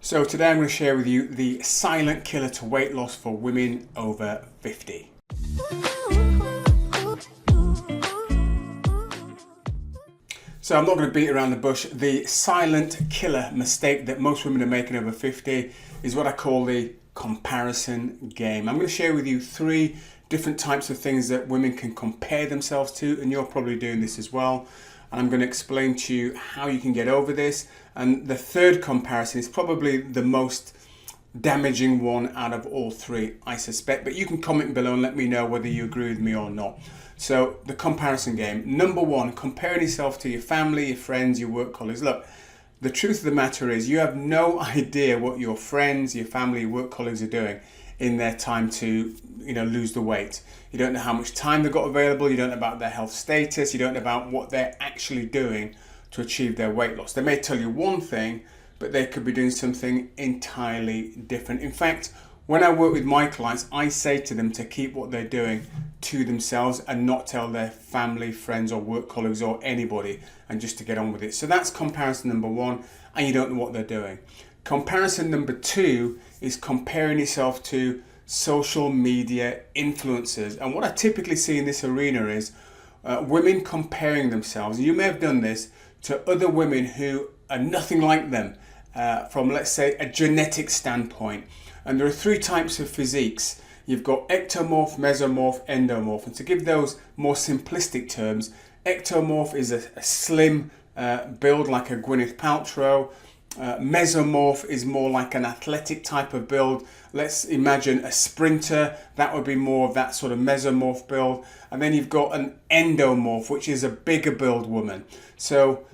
So today I'm going to share with you the silent killer to weight loss for women over 50. So I'm not going to beat around the bush. The silent killer mistake that most women are making over 50 is what I call the comparison game. I'm going to share with you 3 different types of things that women can compare themselves to, and you're probably doing this as well. And I'm going to explain to you how you can get over this. And the third comparison is probably the most damaging one out of all 3, I suspect. But you can comment below and let me know whether you agree with me or not. So the comparison game. Number 1, comparing yourself to your family, your friends, your work colleagues. Look, the truth of the matter is you have no idea what your friends, your family, your work colleagues are doing in their time to lose the weight. You don't know how much time they've got available, you don't know about their health status, you don't know about what they're actually doing to achieve their weight loss. They may tell you one thing, but they could be doing something entirely different. In fact, when I work with my clients, I say to them to keep what they're doing to themselves and not tell their family, friends or work colleagues or anybody, and just to get on with it. So that's comparison number 1, and you don't know what they're doing. Comparison number 2 is comparing yourself to social media influencers. And what I typically see in this arena is women comparing themselves. You may have done this to other women who are nothing like them from, let's say, a genetic standpoint. And there are 3 types of physiques. You've got ectomorph, mesomorph, endomorph. And to give those more simplistic terms, ectomorph is a slim build like a Gwyneth Paltrow. Mesomorph is more like an athletic type of build. Let's imagine a sprinter. That would be more of that sort of mesomorph build. And then you've got an endomorph, which is a bigger build woman. So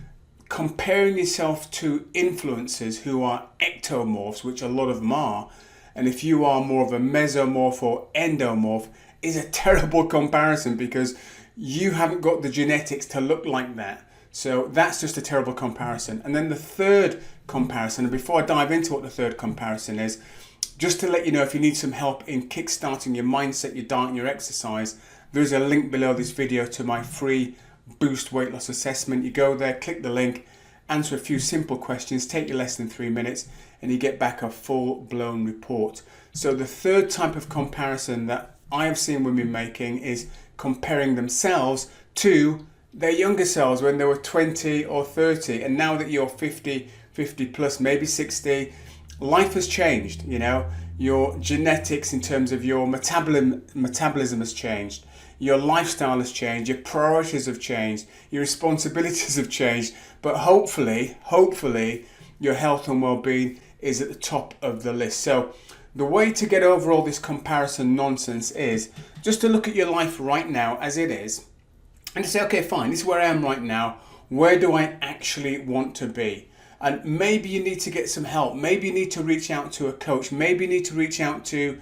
comparing yourself to influencers who are ectomorphs, which a lot of them are, and if you are more of a mesomorph or endomorph, is a terrible comparison because you haven't got the genetics to look like that. So that's just a terrible comparison. And then the third comparison, and before I dive into what the third comparison is, just to let you know, if you need some help in kickstarting your mindset, your diet and your exercise, there's a link below this video to my free Boost Weight Loss Assessment. You go there, click the link, answer a few simple questions, take you less than 3 minutes, and you get back a full-blown report. So the third type of comparison that I have seen women making is comparing themselves to their younger selves when they were 20 or 30, and now that you're 50 plus, maybe 60, life has changed. Your genetics in terms of your metabolism has changed, your lifestyle has changed, your priorities have changed, your responsibilities have changed, but hopefully your health and well-being is at the top of the list. So the way to get over all this comparison nonsense is just to look at your life right now as it is and to say, okay, fine, this is where I am right now. Where do I actually want to be? And maybe you need to get some help. Maybe you need to reach out to a coach. Maybe you need to reach out to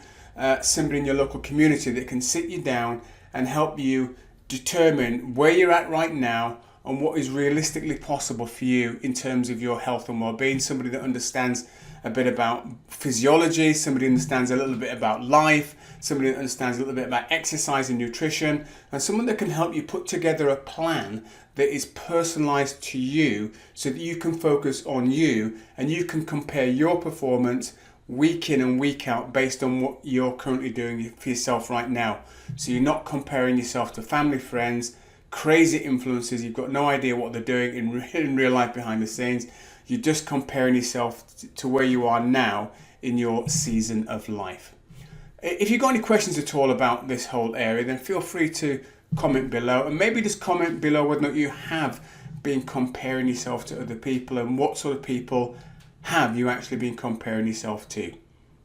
somebody in your local community that can sit you down and help you determine where you're at right now and what is realistically possible for you in terms of your health and well-being. Somebody that understands a bit about physiology, somebody who understands a little bit about life, somebody that understands a little bit about exercise and nutrition, and someone that can help you put together a plan that is personalized to you so that you can focus on you and you can compare your performance week in and week out based on what you're currently doing for yourself right now. So you're not comparing yourself to family, friends, crazy influencers. You've got no idea what they're doing in real life behind the scenes. You're just comparing yourself to where you are now in your season of life. If you've got any questions at all about this whole area, then feel free to comment below, and maybe just comment below whether or not you have been comparing yourself to other people and what sort of people have you actually been comparing yourself to.